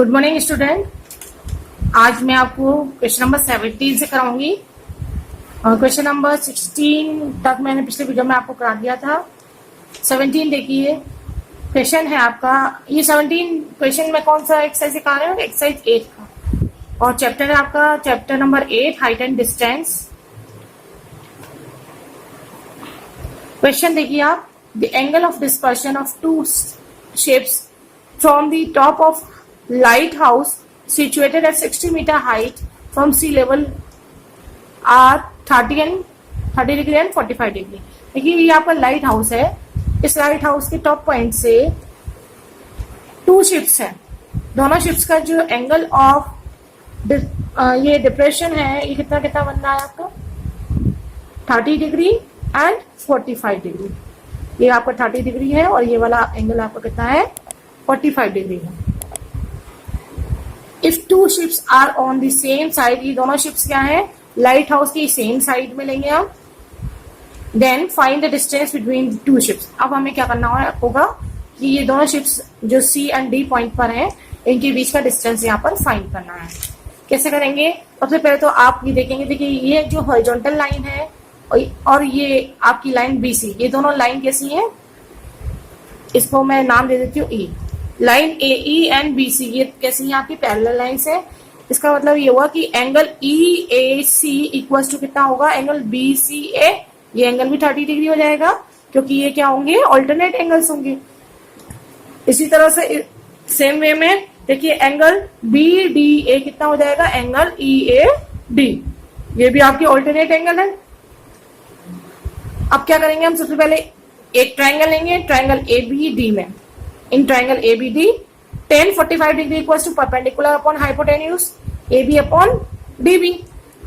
Good morning student. आज मैं आपको क्वेश्चन नंबर 17 से कराऊंगी और क्वेश्चन नंबर 16 तक मैंने पिछले वीडियो में आपको करा दिया था। 17 देखिए, क्वेश्चन है आपका ये 17 क्वेश्चन में कौन सा एक्सरसाइज सिखा रहे हो? एक्सरसाइज 8 का, और चैप्टर है आपका chapter number 8 height and distance. Question देखिए आप, the angle of depression of two ships from the top of lighthouse situated at 60 meter height from sea level are 30 degree and 45 degree। देखिए ये आपका light house है। इस light house के top point से to ships है, दोनों ships का जो एंगल ऑफ ये डिप्रेशन है ये कितना कितना बन रहा है आपका 30 डिग्री एंड 45 डिग्री। ये आपका 30 डिग्री है और ये वाला एंगल आपका कितना है 45 डिग्री है। If two ships are on the same side, ये दोनों शिप्स क्या है लाइट हाउस की सेम साइड में लेंगे हम। Then find the distance between two ships. अब हमें क्या करना होगा कि ये दोनों शिप्स जो सी एंड डी पॉइंट पर हैं इनके बीच का डिस्टेंस यहाँ पर फाइंड करना है। कैसे करेंगे? सबसे पहले तो आप ये देखेंगे, देखिए ये जो हॉरिजॉन्टल लाइन है और ये आपकी लाइन बीसी, ये दोनों लाइन कैसी हैं? इसको मैं नाम दे देती हूँ E. Line A E and BC ये कैसी है आपकी पैरेलल लाइंस है। इसका मतलब ये हुआ कि angle E A C equals to कितना होगा एंगल बी सी ए। ये एंगल भी 30 डिग्री हो जाएगा क्योंकि ये क्या होंगे ऑल्टरनेट एंगल्स होंगे। इसी तरह से सेम वे में देखिए एंगल बी डी ए कितना हो जाएगा एंगल ई ए डी, ये भी आपकी ऑल्टरनेट एंगल है। अब क्या करेंगे हम? सबसे पहले एक ट्रायंगल लेंगे, ट्रायंगल ए बी डी में। In triangle A B D tan 45 degree equals to perpendicular upon hypotenuse A B upon D B.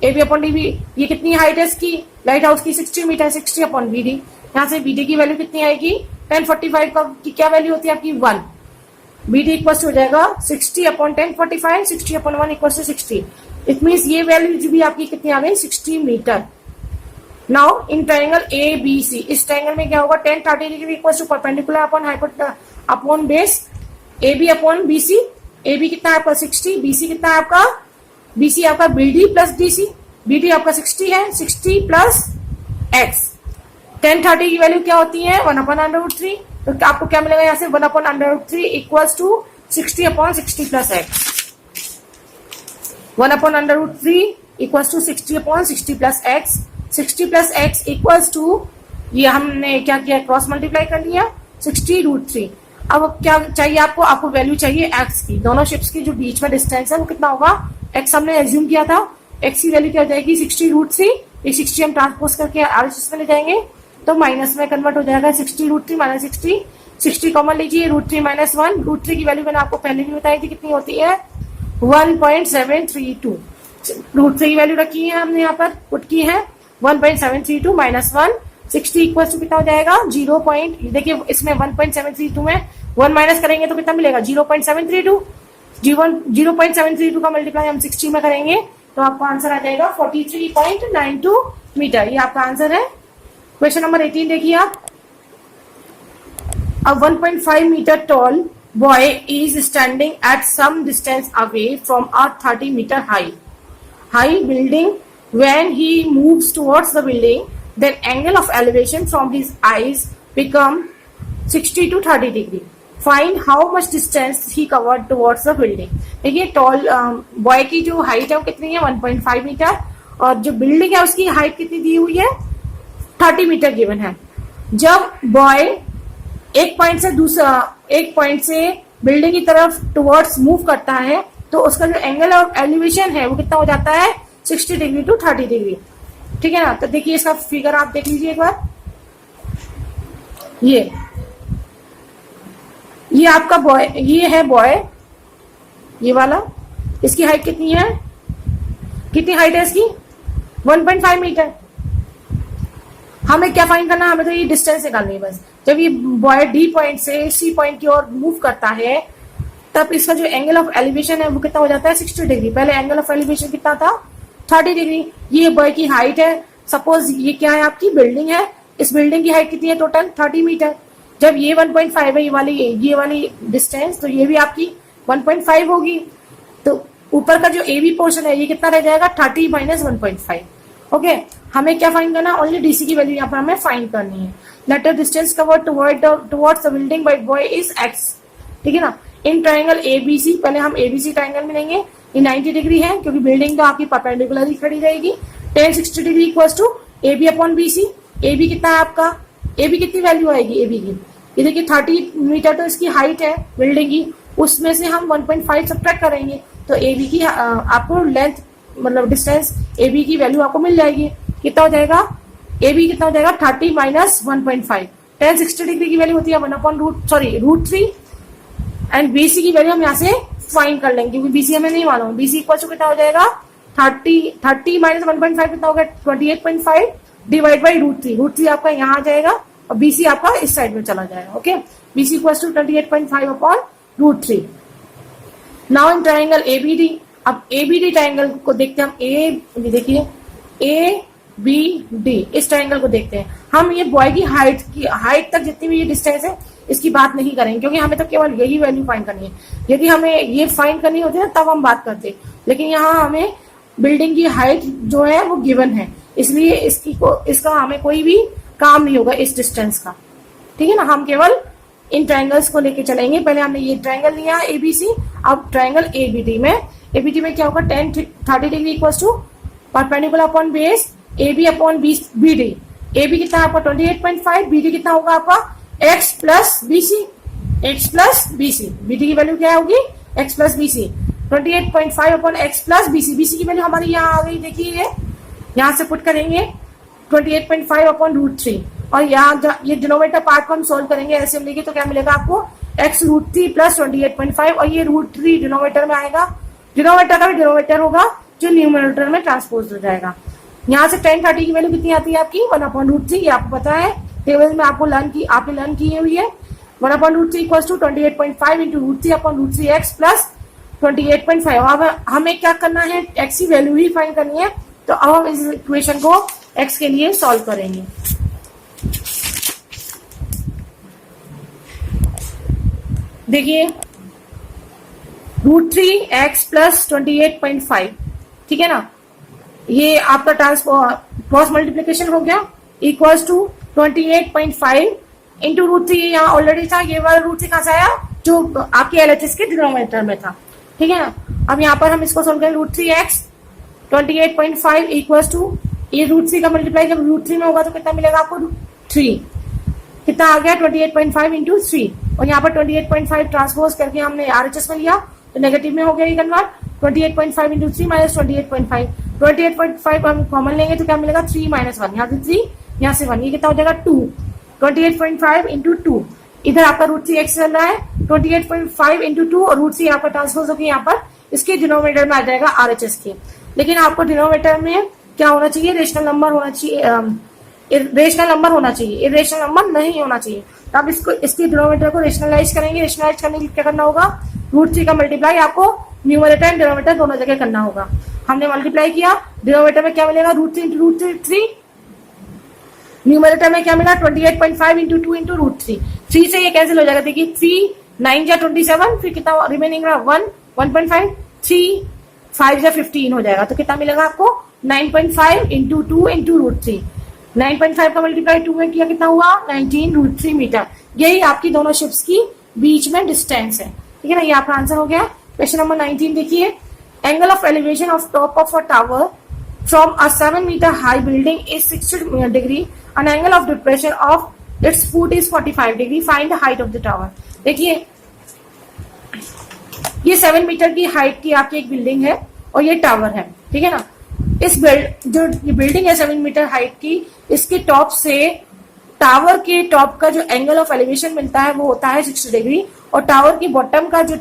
A B upon D B ये कितनी हाइट है इसकी लाइट हाउस की 60 मीटर, 60 अपॉन बी डी। यहाँ से B D की value कितनी आएगी tan 45 की क्या वैल्यू होती है आपकी 1। बी डी इक्वल्स हो जाएगा 60 upon tan 45, 60 upon 1 equals to 60। It means ये वैल्यू भी आपकी कितनी आ गई 60 metre. Now in triangle A B C, इस ट्रायंगल में क्या होगा tan 30 degree equals to perpendicular upon upon base A B upon B C. A B कितना है आपका 60, बी सी कितना है आपका बी सी आपका B D plus D C. B D आपका 60 है, 60 प्लस एक्स। tan 30 की वैल्यू क्या होती है 1 अपॉन √3, तो आपको क्या मिलेगा यहाँ से 1 upon √3 equals to 60 upon 60 plus x. 1 upon √3 equals to 60 upon 60 plus x. 60 plus x equals to ये हमने क्या किया क्रॉस मल्टीप्लाई कर लिया 60√3। अब क्या चाहिए आपको? आपको वैल्यू चाहिए एक्स की। दोनों शिप्स की जो बीच में डिस्टेंस है वो कितना होगा एक्स हमने एज्यूम किया था। एक्स की वैल्यू क्या हो जाएगी 60√3। ये 60 हम ट्रांसपोज करके आरएचएस में ले जाएंगे तो माइनस में कन्वर्ट हो जाएगा 60√3 माइनस 60। 60 कॉमन लीजिए √3 माइनस 1। √3 की वैल्यू मैंने आपको पहले भी बताई थी कितनी होती है 1.732। √3 की वैल्यू रखी है हमने यहाँ पर पुट की है 1.732 माइनस 1। 60 इक्वल टू कितना हो जाएगा 0. देखिए इसमें 1.732 में 1 माइनस करेंगे तो कितना मिलेगा 0.732। 0.732 का मल्टीप्लाई हम 60 में करेंगे तो आपका आंसर आ जाएगा 43.92 मीटर। ये आपका आंसर है। क्वेश्चन नंबर 18 देखिए आप, a 1.5 meter tall boy is standing at some distance away from a 30 meter high building. When he moves towards the building, then angle of elevation from his eyes become 60 to 30 degree. Find how much distance he covered towards the building. देखिए tall boy की जो height है वो कितनी है 1.5 metre और जो building है उसकी हाइट कितनी दी हुई है 30 मीटर गिवन है। जब बॉय एक पॉइंट से बिल्डिंग की तरफ टुवर्ड्स मूव करता है तो उसका जो एंगल ऑफ एलिवेशन है वो कितना हो जाता है 60 डिग्री टू 30 डिग्री। ठीक है ना? तो देखिए इसका फिगर आप देख लीजिए एक बार। ये आपका बॉय, ये है बॉय ये वाला। इसकी हाइट कितनी है? कितनी हाइट है इसकी 1.5 मीटर। हमें क्या फाइंड करना है? हमें तो ये डिस्टेंस निकालनी है बस। जब ये बॉय डी पॉइंट से सी पॉइंट की ओर मूव करता है तब इसका जो एंगल ऑफ एलिवेशन है वो कितना हो जाता है 60 डिग्री। पहले एंगल ऑफ एलिवेशन कितना था 30 डिग्री। ये बॉय की हाइट है। सपोज ये क्या है आपकी बिल्डिंग है। इस बिल्डिंग की हाइट कितनी है टोटल 30 मीटर। जब ये 1.5 है ये वाली डिस्टेंस तो ये भी आपकी 1.5 होगी। तो ऊपर का जो ए बी पोर्शन है ये कितना रह जाएगा 30 माइनस 1.5। ओके, हमें क्या फाइंड करना है, ओनली डीसी की वैल्यू यहाँ पर हमें फाइंड करनी है। Let the distance cover towards the building bye boy is x, ठीक है ना। इन ट्राइंगल एबीसी, पहले हम एबीसी ट्राइंगल में लेंगे, ये 90 डिग्री है क्योंकि बिल्डिंग तो आपकी परपेंडिकुलर ही खड़ी रहेगी। tan 60 degree equals to A B upon B C. A B कितना है आपका, ए बी कितनी वैल्यू आएगी ए बी की, ये देखिए 30 मीटर तो इसकी हाइट है बिल्डिंग की, उसमें से हम 1.5 सब्ट्रैक्ट करेंगे तो ए बी की आपको लेंथ मतलब डिस्टेंस ए बी की वैल्यू आपको मिल जाएगी। कितना हो जाएगा, ए बी कितना हो जाएगा 30 माइनस 1.5। tan 60 डिग्री की वैल्यू होती है 1 अपॉन √3 एंड बीसी की वैल्यू हम यहाँ से फाइंड कर लेंगे क्योंकि बीसी हमें नहीं मालूम। बीसी इक्वल टू कितना हो जाएगा 30 माइनस 1.5 कितना होगा 28.5 डिवाइड बाई √3 आपका यहाँ आ जाएगा और बीसी आपका इस साइड में चला जाएगा। Okay, BC equal to 28.5 upon √3। Now in triangle ABD, अब एबीडी ट्राइंगल को देखते हैं हम। ए देखिए ए बी डी, इस ट्राइंगल को देखते हैं हम। ये बॉय की हाइट तक जितनी भी ये डिस्टेंस है इसकी बात नहीं करेंगे क्योंकि हमें तो केवल यही वैल्यू फाइंड करनी है। यदि हमें ये फाइंड करनी होती है तब हम बात करते, लेकिन यहाँ हमें बिल्डिंग की हाइट जो है वो गिवन है, इसलिए इसका हमें कोई भी काम नहीं होगा इस डिस्टेंस का, ठीक है ना। हम केवल इन ट्राइंगल्स को लेके चलेंगे। पहले हमने ये ट्राइंगल लिया एबीसी, अब ट्राइंगल एबीडी में क्या होगा tan 30 degree equals to perpendicular upon base A B upon B D. A B कितना है आपका 28.5, बी डी कितना होगा आपका x plus BC, x plus BC. B D की वैल्यू क्या होगी x plus BC, 28.5 upon x plus BC. BC की वैल्यू हमारी यहाँ आ गई, देखिए यहाँ से पुट करेंगे 28.5 अपॉन √3 और यहाँ ये डिनोमिनेटर पार्ट को हम सोल्व करेंगे ऐसे लेंगे तो क्या मिलेगा आपको x √3 प्लस 28.5 और ये √3 डिनोमिनेटर में आएगा। डिनोमिनेटर का भी डिनोमिनेटर होगा जो न्यूमरेटर में ट्रांसपोज हो जाएगा। यहाँ से tan 30 की वैल्यू कितनी आती है आपकी 1 अपॉन √3, ये आपको पता है टेबल में आपने लर्न की हुई है। 1 upon √3 equals to 28.5 into √3 upon √3 x plus 28.5। अब हमें क्या करना है, x की वैल्यू ही फाइंड करनी है, तो अब हम इस इक्वेशन को x के लिए सॉल्व करेंगे। देखिए √3x प्लस 28.5, ठीक है ना, ये आपका क्रॉस मल्टीप्लीकेशन हो गया इक्वल्स टू 28.5 इंटू √3, यहाँ ऑलरेडी था, ये वाला √3 कहां से आया जो आपके एलएचएस के डिनोमिनेटर में था, ठीक है ना। अब यहाँ पर हम इसको सोल्व करें √3x 28.5 इक्वल्स टू ये √3 का मल्टीप्लाई जब √3 में होगा तो कितना मिलेगा आपको 3, कितना आ गया 28.5 इंटू 3 और यहाँ पर 28.5 ट्रांसपोज करके हमने आरएचएस में लिया तो नेगेटिव में हो गया ये कन्वर्ट। 28.5 इंटू 3 माइनस 28.5, 28.5 हम कॉमन लेंगे तो क्या मिलेगा 3 माइनस 1, यहाँ से 3 यहाँ से 1, ये कितना हो जाएगा 2। 28.5 इंटू 2, इधर आपका √3x चल रहा है, 28.5 इंटू 2 और √3 आपका ट्रांसपोज होकर यहाँ पर इसके डिनोमिनेटर में आ जाएगा आरएचएस के। लेकिन आपको डिनोमिनेटर में क्या होना चाहिए, रेशनल नंबर होना चाहिए, रेशनल नंबर होना चाहिए, इरेशनल नंबर नहीं होना चाहिए। तो आप इसके डिनोमिनेटर को रेशनलाइज करेंगे। रेशनलाइज करने के लिए क्या करना होगा, √3 का मल्टीप्लाई आपको न्यूमरेटर एंड डिनोमिनेटर दोनों जगह करना होगा। हमने मल्टीप्लाई किया, डिनोमिनेटर में क्या मिलेगा √3 इंटू √3, न्यूमरेटर में क्या मिला 28.5 इंटू 2 इंटू √3। 3 से ये कैंसिल हो जाएगा, देखिए 3 9 जा 27, फिर कितना रिमेनिंग रहा 1.5, 3 5 जा 15 हो जाएगा, तो कितना मिलेगा आपको 9.5 इंटू 2 इंटू √3। 9.5 का मल्टीप्लाई 2 में किया कितना हुआ 19 √3 मीटर। यही आपकी दोनों शिप्स की बीच में डिस्टेंस है, ठीक है ना। ये आपका आंसर हो गया। क्वेश्चन नंबर 19 देखिए, angle of elevation of top of a tower from a 7 metre high building is 60 degree, an angle of depression of its foot is 45 degree, find the height of the tower. देखिए ये 7 metre की height की आपकी एक building है और ये tower है, ठीक है ना। इस जो ये बिल्डिंग है 7 मीटर हाइट की, इसके टॉप से टावर के टॉप का जो एंगल ऑफ एलिवेशन मिलता है वो होता है 60 डिग्री और टावर की बॉटम का जो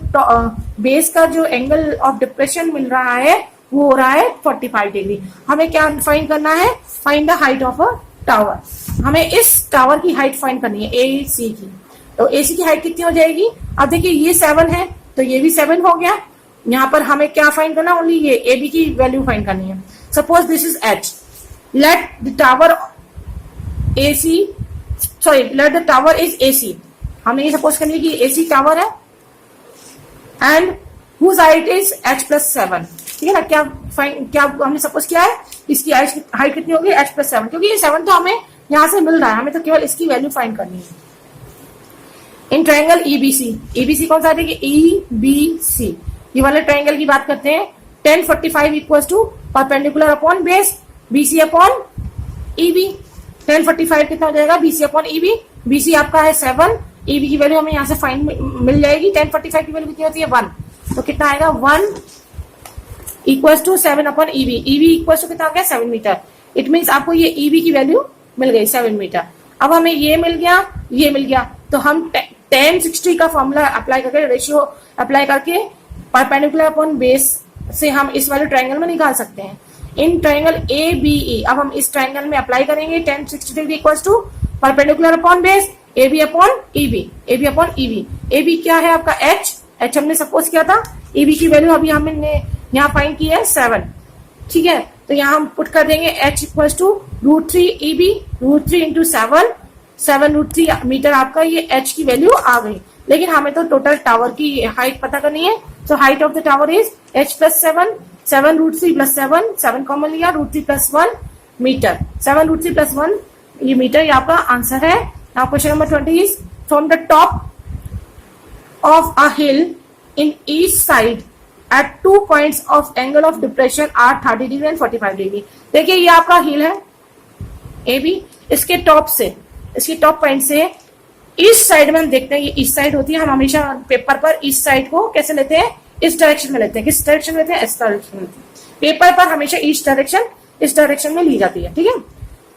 बेस का जो एंगल ऑफ डिप्रेशन मिल रहा है वो हो रहा है 45 डिग्री। हमें क्या फाइंड करना है, find the height of a tower. हमें इस टावर की हाइट फाइंड करनी है ए सी की। तो ए सी की हाइट कितनी हो जाएगी, अब देखिए ये 7 है तो ये भी 7 हो गया। यहाँ पर हमें क्या फाइंड करना, ओनली ये ए बी की वैल्यू फाइंड करनी है। Suppose this is H, let the tower A C, sorry let the tower is A C. हमें ये सपोज करनी है कि ए सी टावर है and whose height is h+7। ठीक है ना, क्या हमने सपोज किया है, इसकी हाइट कितनी होगी h+7, क्योंकि ये 7 तो हमें यहां से मिल रहा है, हमें तो केवल इसकी वैल्यू फाइंड करनी है। इन ट्राइंगल ईबीसी कौन सा है, देखिए ईबीसी, ये वाले ट्राइंगल की बात करते हैं। 10 45 equal to perpendicular upon base BC upon EB. 10 45 कितना हो जाएगा, बीसी अपॉन ईबी। बीसी आपका है 7, ईबी की वैल्यू हमें यहाँ से फाइंड मिल जाएगी। 10 45 की वैल्यू कितनी होती है 1, तो कितना आएगा 1 equal to 7 upon EB. EB equal to कितना आ गया 7 मीटर। इट मीन्स आपको ये ईबी की वैल्यू मिल गई 7 मीटर। अब हमें ये मिल गया, ये मिल गया, तो हम 10 60 का फॉर्मूला अप्लाई करके, रेशियो अप्लाई करके परपेंडिकुलर अपॉन बेस से हम इस वाले ट्राइंगल में निकाल सकते हैं। इन ट्राइंगल ए बी ई, अब हम इस ट्राइंगल में अप्लाई करेंगे 10 60 degree equal to perpendicular upon base A B upon EB. A B upon EB, A B क्या है आपका एच हमने सपोज किया था। ईबी की वैल्यू अभी हमने यहाँ फाइंड की है 7। ठीक है, तो यहाँ हम पुट कर देंगे h equal to √3 EB, √3 into 7 metre आपका ये h की वैल्यू आ गई। लेकिन हमें तो टोटल टावर की हाइट पता करनी है, तो height of the tower is h+7, 7 √3 + 7 common लिया, √3 + 1 मीटर, 7 √3 + 1 ये मीटर, ये आपका आंसर है। Now question number 20 is from the top of a hill in each side at 2 points of angle of depression are 30 degree and 45 degree. देखिए ये आपका हिल है A B, इसके टॉप से, इसकी टॉप पॉइंट से ईस्ट साइड में हम देखते हैं, ये ईस्ट साइड होती है। हम हमेशा पेपर पर ईस्ट साइड को कैसे लेते हैं, इस डायरेक्शन में लेते हैं। किस डायरेक्शन में लेते हैं, इस डायरेक्शन में लेते हैं। पेपर पर हमेशा ईस्ट डायरेक्शन इस डायरेक्शन में ली जाती है। ठीक है,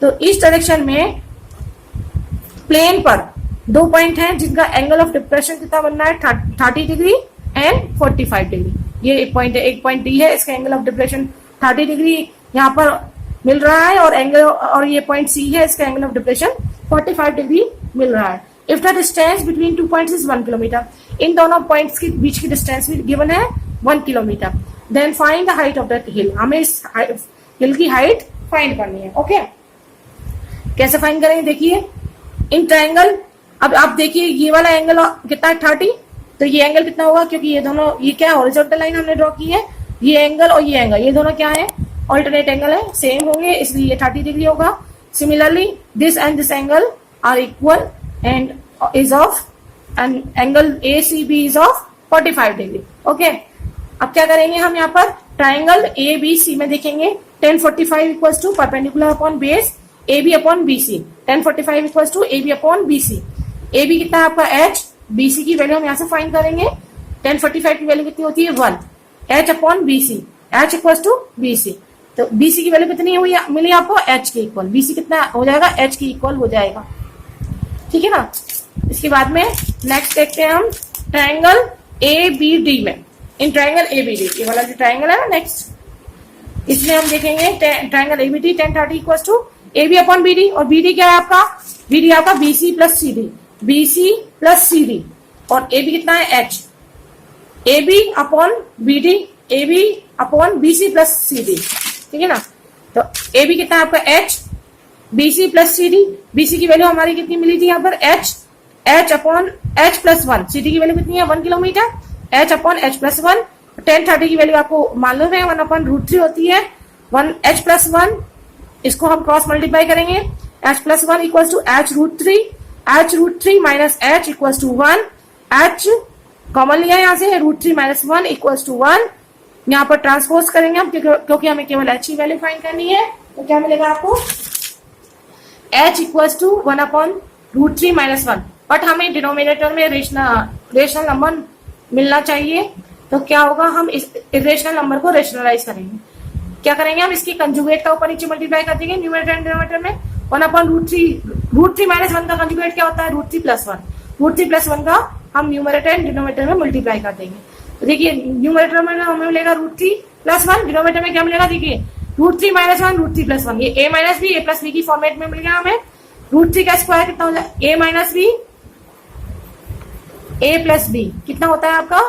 तो इस डायरेक्शन में प्लेन पर 2 पॉइंट है जिनका एंगल ऑफ डिप्रेशन कितना बनना है 30 डिग्री एंड 45 डिग्री। ये एक पॉइंट है, एक पॉइंट डी है, इसका एंगल ऑफ डिप्रेशन 30 डिग्री यहाँ पर मिल रहा है, और एंगल, और ये पॉइंट सी है, इसका एंगल ऑफ डिप्रेशन 45 डिग्री मिल रहा है। If the distance between 2 points is 1 kilometre, इन दोनों पॉइंट्स के बीच की डिस्टेंस भी गिवन है 1 kilometre. Then find the height of that hill, हमें इस हिल की हाइट फाइंड करनी है। ओके, कैसे फाइंड करेंगे, देखिए इन ट्राइंगल, अब आप देखिए ये वाला एंगल कितना है 30, तो ये एंगल कितना होगा, क्योंकि ये दोनों, ये क्या है हॉरिजॉन्टल लाइन हमने ड्रॉ की है, ये एंगल और ये एंगल, ये दोनों क्या है ऑल्टरनेट एंगल है, सेम होंगे, इसलिए ये 30 डिग्री होगा। Similarly this and this angle are equal and is of, and angle A C B is of 45 degree. Okay, अब क्या करेंगे हम यहाँ पर ट्राइंगल ए बी सी में देखेंगे 10 45 equal to perpendicular upon base A B upon B C. 10 45 equal to A B upon B C. A B कितना है आपका h, बीसी की वैल्यू हम यहाँ से फाइंड करेंगे। 10 45 की वैल्यू कितनी होती है 1, h upon BC, h equal to BC. तो बीसी की वैल्यू कितनी हुई मिली आपको h के इक्वल, बीसी कितना हो जाएगा h के इक्वल हो जाएगा। ठीक है ना, इसके बाद में नेक्स्ट देखते हैं हम ट्राइंगल ए बी डी में। In triangle A B D, ये वाला जो ट्राइंगल है ना नेक्स्ट, इसमें हम देखेंगे triangle A B D 10 30 equal to A B upon B D, और बी डी क्या है आपका, बी डी आपका BC plus C D, BC plus C D, और ए बी कितना है h, A B upon B D, A B upon BC plus C D. ठीक है ना, तो ए बी कितना है आपका h, BC plus C D, BC की वैल्यू हमारी कितनी मिली थी यहाँ पर h upon h plus 1, C D की वैल्यू कितनी है 1 kilometre, h upon h plus 1। 10 30 की वैल्यू आपको मालूम है 1 अपॉन √3 होती है, 1 h प्लस 1, इसको हम क्रॉस मल्टीप्लाई करेंगे, h plus 1 equal to h√3 minus h equal to 1, h common लिया यहाँ से, √3 माइनस 1 इक्वल टू 1। यहाँ पर ट्रांसपोज करेंगे हम, क्योंकि हमें केवल h की वैल्यू फाइंड करनी है, तो क्या मिलेगा आपको h equal to 1 upon √3 minus 1, but हमें डिनोमिनेटर में रेशनल नंबर मिलना चाहिए, तो क्या होगा, हम इस इरेशनल नंबर को रेशनलाइज करेंगे। क्या करेंगे हम, इसकी कंजुगेट का ऊपर नीचे मल्टीप्लाई कर देंगे न्यूमरेटर एंड डिनोमिनेटर में। 1 अपॉन √3 माइनस 1 का कंजुगेट क्या होता है √3 प्लस 1, √3 प्लस 1 का हम न्यूमरेटर एंड डिनोमिनेटर में मल्टीप्लाई कर देंगे। तो देखिए न्यूमरेटर में हमें मिलेगा √3 प्लस 1, डिनोमिनेटर में क्या मिलेगा, देखिए √3 माइनस 1 √3 प्लस 1, ये a minus b, a plus b की फॉर्मेट में मिल गया हमें। √3 का स्क्वायर कितना हो जाएगा, a minus b, a plus b कितना होता है आपका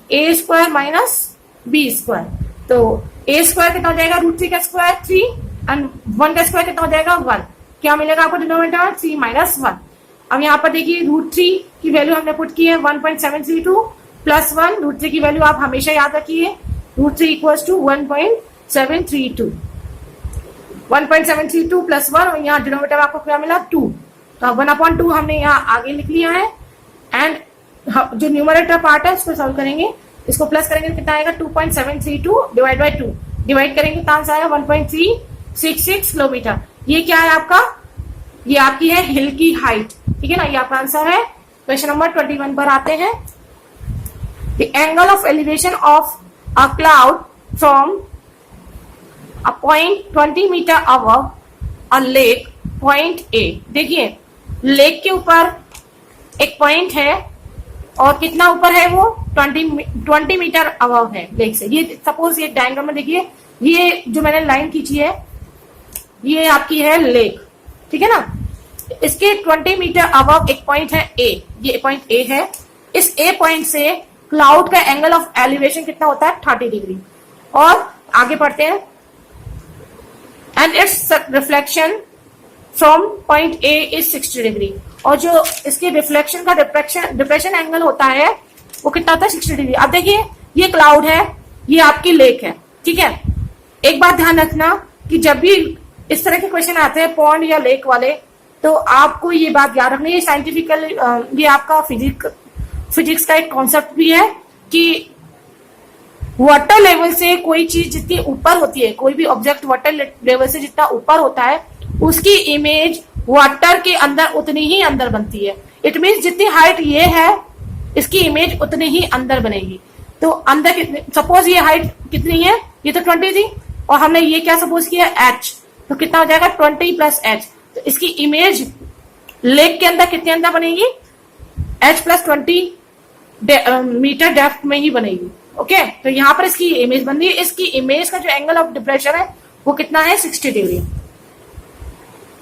a square minus b square, तो a स्क्वायर कितना हो जाएगा √3 का स्क्वायर 3 एंड 1 का स्क्वायर कितना हो जाएगा 1, क्या मिलेगा आपको डिनोमिनेटर 3 माइनस 1। अब यहाँ पर देखिए √3 की वैल्यू हमने पुट की है 1.732, +1, √3 की वैल्यू आप हमेशा याद रखिए, √3 इक्वल्स टू 1.732, 1.732 +1, और यहाँ डिनोमिनेटर आपको क्या मिला 2, तो 1/2 हमने यहाँ आगे लिख लिया है। एंड जो न्यूमरेटर पार्ट है उसको सॉल्व करेंगे, इसको प्लस करेंगे तो कितना आएगा 2.732 डिवाइड बाई 2, डिवाइड करेंगे तो आंसर आएगा 1.366 किलोमीटर। ये क्या है आपका, ये आपकी है हिल की हाइट, ठीक है ना, ये आपका आंसर है। क्वेश्चन नंबर 21 पर आते हैं। The angle of elevation of a cloud from a point 20 metre above a lake, point A. देखिए लेक के ऊपर एक पॉइंट है और कितना ऊपर है वो 20 मीटर अबव है लेक से। ये सपोज ये डायग्राम में देखिए, ये जो मैंने लाइन खींची है ये आपकी है लेक, ठीक है ना। इसके 20 मीटर अबव एक पॉइंट है ए, ये पॉइंट ए है। इस ए पॉइंट से क्लाउड का एंगल ऑफ एलिवेशन कितना होता है 30 डिग्री। और आगे पढ़ते हैं, and it's reflection from point A is 60 degree. और जो इसके रिफ्लेक्शन का डिप्रेशन एंगल होता है वो कितना होता है 60 डिग्री। अब देखिए ये क्लाउड है, ये आपकी लेक है, ठीक है। एक बात ध्यान रखना कि जब भी इस तरह के क्वेश्चन आते हैं पॉन्ड या लेक वाले, तो आपको ये बात याद रखनी है, साइंटिफिकल ये आपका फिजिक्स का एक कॉन्सेप्ट भी है कि वाटर लेवल से कोई चीज जितनी ऊपर होती है, कोई भी ऑब्जेक्ट वाटर लेवल से जितना ऊपर होता है उसकी इमेज वाटर के अंदर उतनी ही अंदर बनती है। इट मीन्स जितनी हाइट ये है इसकी इमेज उतनी ही अंदर बनेगी। तो अंदर कितनी, सपोज ये हाइट कितनी है, ये तो 20 थी और हमने ये क्या सपोज किया h, तो कितना हो जाएगा 20 + h। तो इसकी इमेज लेक के अंदर कितने अंदर बनेगी, h + 20 मीटर डेप्थ में ही बनेगी। ओके, तो यहाँ पर इसकी इमेज बन रही है। इसकी इमेज का जो एंगल ऑफ डिप्रेशन है वो कितना है 60 degree.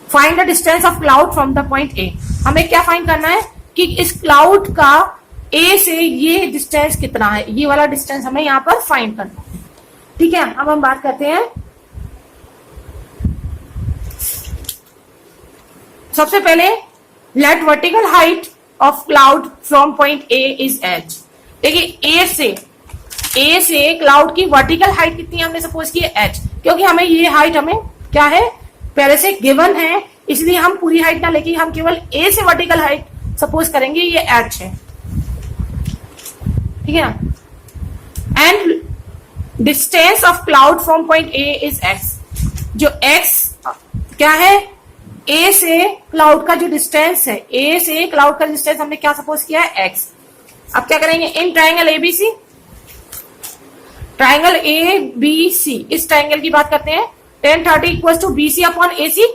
Find the distance of cloud from the point A. हमें क्या फाइंड करना है कि इस क्लाउड का ए से ये डिस्टेंस कितना है, ये वाला डिस्टेंस हमें यहाँ पर फाइंड करना है, ठीक है। अब हम बात करते हैं, सबसे पहले let vertical height of cloud from point A is h। देखिए ए से क्लाउड की वर्टिकल हाइट कितनी है, हमने सपोज की h, क्योंकि हमें ये हाइट हमें क्या है पहले से गिवन है, इसलिए हम पूरी हाइट ना लेके हम केवल ए से वर्टिकल हाइट सपोज करेंगे, ये h है, ठीक है ना। And distance of cloud from point A is x। जो x क्या है, ए से क्लाउड का जो डिस्टेंस है, ए से क्लाउड का डिस्टेंस हमने क्या सपोज किया है x। अब क्या करेंगे, in triangle ABC, triangle ABC, इस ट्राइंगल की बात करते हैं। tan 30 equals to BC upon AC,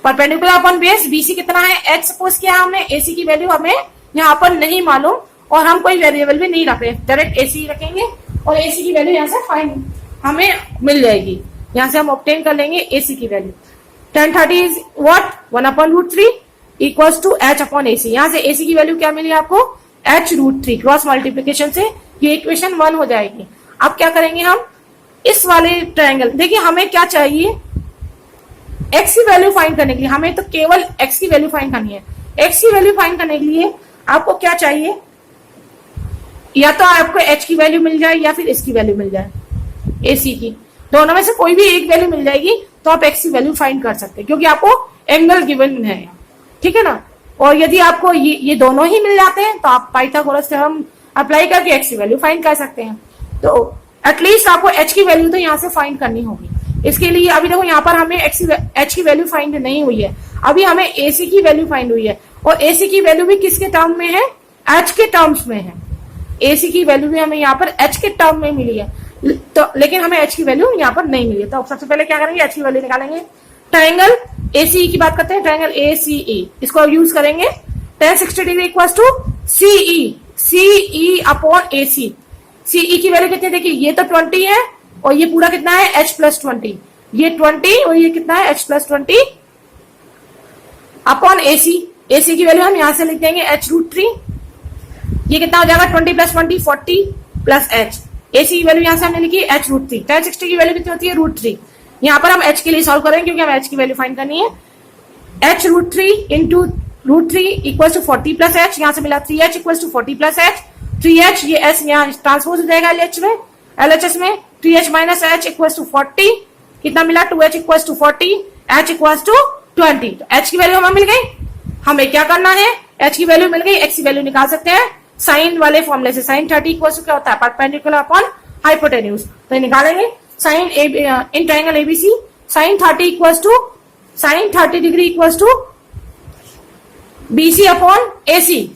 perpendicular upon base. BC कितना है h सपोज किया है हमने, AC की वैल्यू हमें यहाँ पर नहीं मालूम और हम कोई वेरिएबल भी नहीं रख रहे, डायरेक्ट AC रखेंगे और AC की वैल्यू यहाँ से फाइंड हमें मिल जाएगी, यहाँ से हम ऑब्टेन कर लेंगे AC की वैल्यू। tan 30 is what 1/√3 equals to h upon AC। यहाँ से AC की वैल्यू क्या मिली आपको h√3, क्रॉस मल्टीप्लीकेशन से ये इक्वेशन 1 हो जाएगी। अब क्या करेंगे हम, इस वाले ट्रायंगल, देखिए हमें क्या चाहिए x की वैल्यू फाइंड करने के लिए, हमें तो केवल x की वैल्यू फाइंड करनी है। x की वैल्यू फाइंड करने के लिए आपको क्या चाहिए, या तो आपको h की वैल्यू मिल जाए या फिर इसकी वैल्यू मिल जाए, AC की, दोनों में से कोई भी एक वैल्यू मिल जाएगी तो आप x की वैल्यू फाइंड कर सकते हैं, क्योंकि आपको एंगल गिवन है, ठीक है ना। और यदि आपको ये दोनों ही मिल जाते हैं तो आप पाइथागोरस थ्योरम अप्लाई करके x की वैल्यू फाइंड कर सकते हैं। तो एटलीस्ट आपको h की वैल्यू तो यहाँ से फाइंड करनी होगी। इसके लिए अभी देखो यहाँ पर हमें h की वैल्यू फाइंड नहीं हुई है, अभी हमें AC की वैल्यू फाइंड हुई है, और AC की वैल्यू भी किसके टर्म में है, h के टर्म्स में है। AC की वैल्यू भी हमें यहाँ पर h के टर्म में मिली है, तो लेकिन हमें h की वैल्यू यहाँ पर नहीं मिली है। तो सबसे पहले क्या करेंगे, h की वैल्यू निकालेंगे। ट्रायंगल ACE की बात करते हैं, ट्रायंगल ACE, इसको यूज करेंगे। tan 60 degree equals to CE upon AC। CE की वैल्यू कितनी है, देखिए ये तो 20 है और ये पूरा कितना है h + 20, ये 20 और ये कितना है h + 20 अपॉन AC। AC की वैल्यू हम यहां से लिख देंगे h√3, ये कितना हो जाएगा 20 + 20 40 प्लस h। AC की वैल्यू यहां से हमने लिखी h√3। tan 60 की वैल्यू कितनी होती है √3। यहाँ पर हम h के लिए सॉल्व करेंगे क्योंकि हमें h की वैल्यू फाइंड करनी है। h√3 into √3 equal to 40 plus h, यहाँ से मिला 3h equal to 40 plus h, 3H, ये S यहाँ ट्रांसपोज हो जाएगा LH में, LHS में 3H minus H equal to 40, कितना मिला 2H equal to 40, H equal to 20। तो H की वैल्यू हमें मिल गई, हमें क्या करना है, H की वैल्यू मिल गई, X की वैल्यू निकाल सकते हैं साइन वाले फॉर्मूले से। साइन 30 इक्वल टू क्या होता है, परपेंडिकुलर अपॉन हाइपोटेन्यूज। तो ये निकालेंगे sine in triangle ABC, sine 30 equal to sine 30 degree equal to BC upon AC,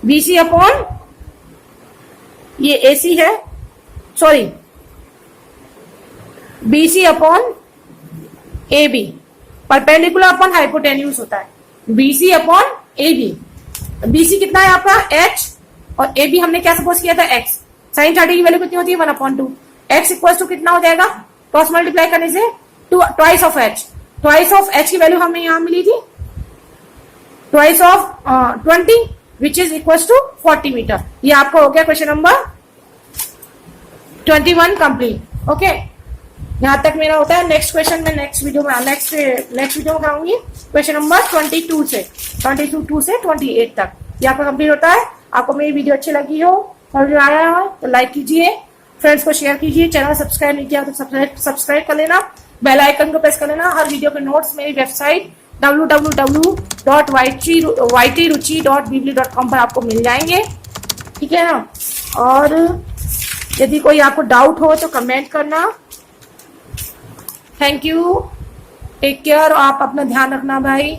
BC upon ये AC है, sorry BC upon AB, perpendicular upon hypotenuse होता है, BC अपॉन AB। BC कितना है आपका H और AB हमने क्या सपोज किया था X। साइन 30 की वैल्यू कितनी होती है 1/2, X इक्वल टू कितना हो जाएगा, क्रॉस मल्टीप्लाई करने से twice of H, twice of H की वैल्यू हमें यहां मिली थी twice of 20 which is equal to 40 metre. ये आपका हो गया क्वेश्चन नंबर 21 कंप्लीट। ओके, यहां तक मेरा होता है। नेक्स्ट क्वेश्चन में नेक्स्ट वीडियो में कराऊंगी क्वेश्चन नंबर 22 से 28 तक। ये आपका कंप्लीट होता है। आपको मेरी वीडियो अच्छी लगी हो, समझ में आया हो तो लाइक कीजिए, फ्रेंड्स को शेयर कीजिए, चैनल सब्सक्राइब नहीं किया तो सब्सक्राइब कर लेना, बेल आइकन को प्रेस कर लेना। हर वीडियो के नोट्स मेरी वेबसाइट www.ytruchi.weebly.com पर आपको मिल जाएंगे, ठीक है ना। और यदि कोई आपको डाउट हो तो कमेंट करना। थैंक यू, टेक केयर, आप अपना ध्यान रखना भाई।